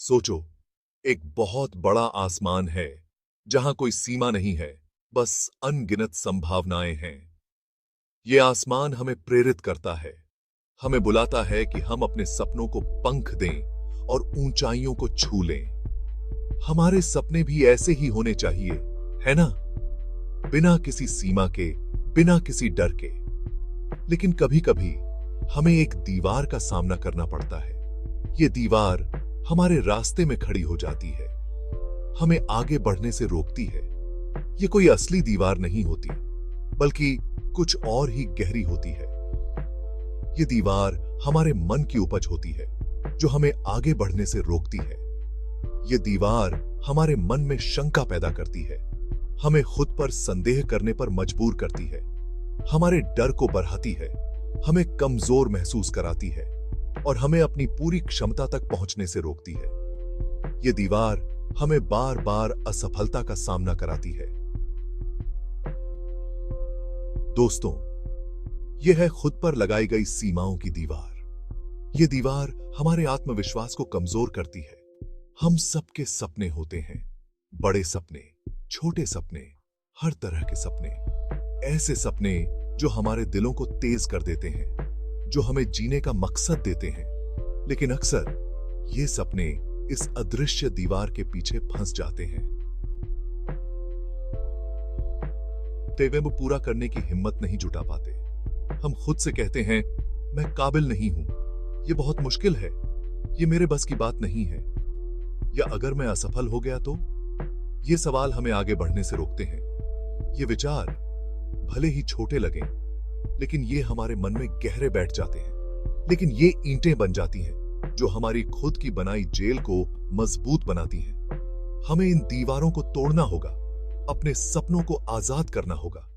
सोचो, एक बहुत बड़ा आसमान है जहां कोई सीमा नहीं है, बस अनगिनत संभावनाएं हैं। ये आसमान हमें प्रेरित करता है, हमें बुलाता है कि हम अपने सपनों को पंख दें और ऊंचाइयों को छू लें। हमारे सपने भी ऐसे ही होने चाहिए, है ना? बिना किसी सीमा के, बिना किसी डर के। लेकिन कभी-कभी हमें एक दीवार का सामना करना पड़ता है। ये दीवार हमारे रास्ते में खड़ी हो जाती है, हमें आगे बढ़ने से रोकती है। ये कोई असली दीवार नहीं होती, बल्कि कुछ और ही गहरी होती है। ये दीवार हमारे मन की उपज होती है, जो हमें आगे बढ़ने से रोकती है। ये दीवार हमारे मन में शंका पैदा करती है, हमें खुद पर संदेह करने पर मजबूर करती है, हमारे डर को बढ़ाती है, हमें कमजोर महसूस कराती है और हमें अपनी पूरी क्षमता तक पहुंचने से रोकती है। ये दीवार हमें बार बार असफलता का सामना कराती है। दोस्तों, यह है खुद पर लगाई गई सीमाओं की दीवार। यह दीवार हमारे आत्मविश्वास को कमजोर करती है। हम सबके सपने होते हैं, बड़े सपने, छोटे सपने, हर तरह के सपने। ऐसे सपने जो हमारे दिलों को तेज कर देते हैं, जो हमें जीने का मकसद देते हैं। लेकिन अक्सर ये सपने इस अदृश्य दीवार के पीछे फंस जाते हैं। वे वो पूरा करने की हिम्मत नहीं जुटा पाते। हम खुद से कहते हैं, मैं काबिल नहीं हूं, ये बहुत मुश्किल है, ये मेरे बस की बात नहीं है, या अगर मैं असफल हो गया तो? ये सवाल हमें आगे बढ़ने से रोकते हैं। ये विचार भले ही छोटे लगें, लेकिन ये हमारे मन में गहरे बैठ जाते हैं। लेकिन ये ईंटें बन जाती हैं जो हमारी खुद की बनाई जेल को मजबूत बनाती हैं। हमें इन दीवारों को तोड़ना होगा, अपने सपनों को आजाद करना होगा।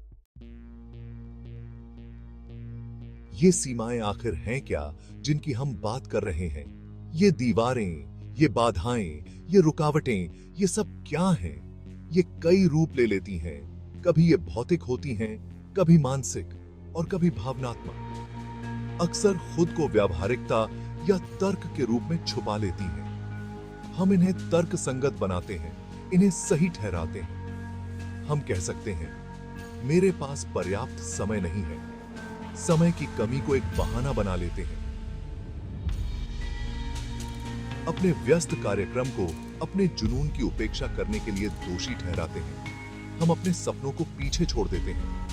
ये सीमाएं आखिर हैं क्या जिनकी हम बात कर रहे हैं? ये दीवारें, ये बाधाएं, ये रुकावटें, ये सब क्या हैं? ये कई रूप ले लेती हैं। कभी ये भौतिक होती हैं, कभी मानसिक और कभी भावनात्मक। अक्सर खुद को व्यावहारिकता या तर्क के रूप में छुपा लेती हैं। हम इन्हें तर्क संगत बनाते हैं, इन्हें सही ठहराते हैं। हम कह सकते हैं, मेरे पास पर्याप्त समय नहीं है। समय की कमी को एक बहाना बना लेते हैं। अपने व्यस्त कार्यक्रम को अपने जुनून की उपेक्षा करने के लिए दोषी ठहराते हैं। हम अपने सपनों को पीछे छोड़ देते हैं।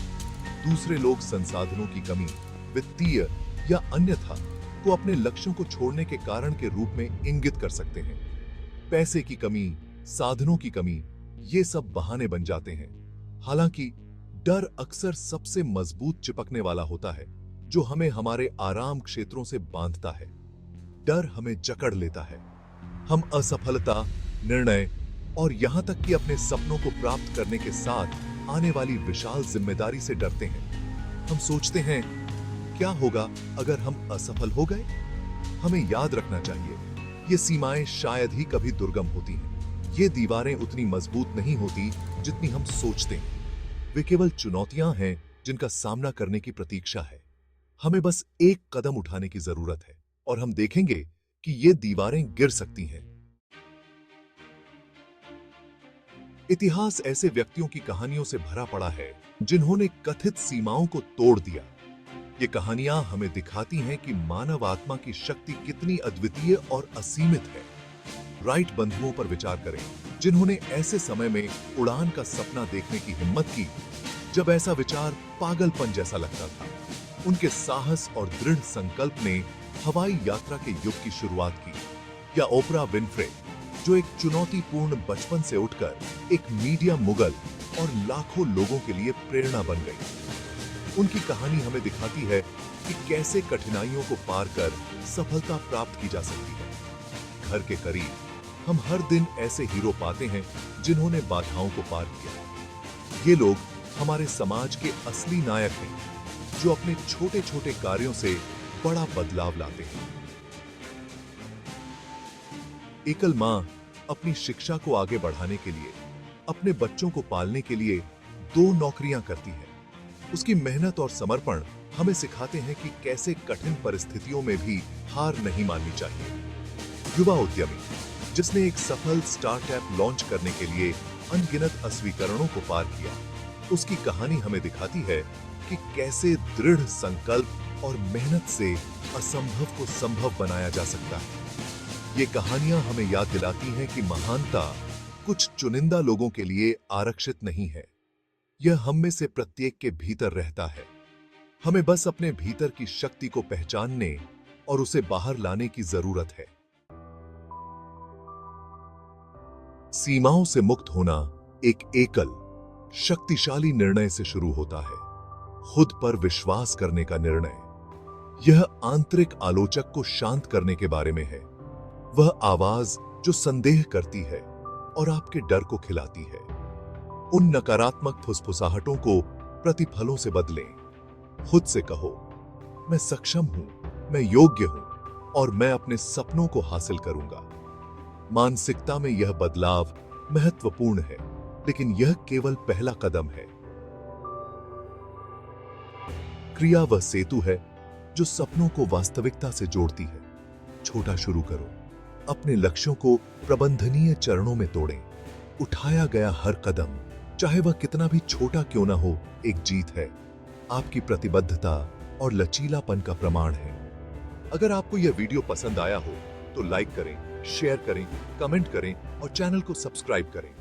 दूसरे लोग संसाधनों की कमी, वित्तीय या अन्यथा को अपने लक्ष्यों को छोड़ने के कारण के रूप में इंगित कर सकते हैं। पैसे की कमी, साधनों की कमी, ये सब बहाने बन जाते हैं। हालांकि डर अक्सर सबसे मजबूत चिपकने वाला होता है, जो हमें हमारे आराम क्षेत्रों से बांधता है। डर हमें जकड़ लेता है। हम असफलता, निर्णय और यहां तक कि अपने सपनों को प्राप्त करने के साथ आने वाली विशाल जिम्मेदारी से डरते हैं। हम सोचते हैं, क्या होगा अगर हम असफल हो गए? हमें याद रखना चाहिए, ये सीमाएं शायद ही कभी दुर्गम होती हैं। ये दीवारें उतनी मजबूत नहीं होती जितनी हम सोचते हैं। वे केवल चुनौतियां हैं जिनका सामना करने की प्रतीक्षा है। हमें बस एक कदम उठाने की जरूरत है और हम देखेंगे कि ये दीवारें गिर सकती हैं। इतिहास ऐसे व्यक्तियों की कहानियों से भरा पड़ा है जिन्होंने कथित सीमाओं को तोड़ दिया। ये कहानियां हमें दिखाती हैं कि मानव आत्मा की शक्ति कितनी अद्वितीय और असीमित है। राइट बंधुओं पर विचार करें, जिन्होंने ऐसे समय में उड़ान का सपना देखने की हिम्मत की जब ऐसा विचार पागलपन जैसा लगता था। उनके साहस और दृढ़ संकल्प ने हवाई यात्रा के युग की शुरुआत की। या ओपरा विनफ्रे, जो एक चुनौतीपूर्ण बचपन से उठकर एक मीडिया मुगल और लाखों लोगों के लिए प्रेरणा बन गई। उनकी कहानी हमें दिखाती है कि कैसे कठिनाइयों को पार कर सफलता प्राप्त की जा सकती है। घर के करीब हम हर दिन ऐसे हीरो पाते हैं जिन्होंने बाधाओं को पार किया। ये लोग हमारे समाज के असली नायक हैं, जो अपने छोटे छोटे कार्यों से बड़ा बदलाव लाते हैं। एकल मां अपनी शिक्षा को आगे बढ़ाने के लिए, अपने बच्चों को पालने के लिए 2 नौकरियां करती है। उसकी मेहनत और समर्पण हमें सिखाते हैं कि कैसे कठिन परिस्थितियों में भी हार नहीं माननी चाहिए। युवा उद्यमी जिसने एक सफल स्टार्टअप लॉन्च करने के लिए अनगिनत अस्वीकरणों को पार किया। उसकी कहानी हमें दिखाती है कि कैसे दृढ़ संकल्प और मेहनत से असंभव को संभव बनाया जा सकता है। ये कहानियां हमें याद दिलाती हैं कि महानता कुछ चुनिंदा लोगों के लिए आरक्षित नहीं है। यह हम में से प्रत्येक के भीतर रहता है। हमें बस अपने भीतर की शक्ति को पहचानने और उसे बाहर लाने की जरूरत है। सीमाओं से मुक्त होना एक एकल शक्तिशाली निर्णय से शुरू होता है। खुद पर विश्वास करने का निर्णय। यह आंतरिक आलोचक को शांत करने के बारे में है। वह आवाज जो संदेह करती है और आपके डर को खिलाती है। उन नकारात्मक फुसफुसाहटों को प्रतिफलों से बदलें। खुद से कहो, मैं सक्षम हूं, मैं योग्य हूं और मैं अपने सपनों को हासिल करूंगा। मानसिकता में यह बदलाव महत्वपूर्ण है, लेकिन यह केवल पहला कदम है। क्रिया वह सेतु है जो सपनों को वास्तविकता से जोड़ती है। छोटा शुरू करो। अपने लक्ष्यों को प्रबंधनीय चरणों में तोड़ें। उठाया गया हर कदम, चाहे वह कितना भी छोटा क्यों ना हो, एक जीत है। आपकी प्रतिबद्धता और लचीलापन का प्रमाण है। अगर आपको यह वीडियो पसंद आया हो तो लाइक करें, शेयर करें, कमेंट करें और चैनल को सब्सक्राइब करें।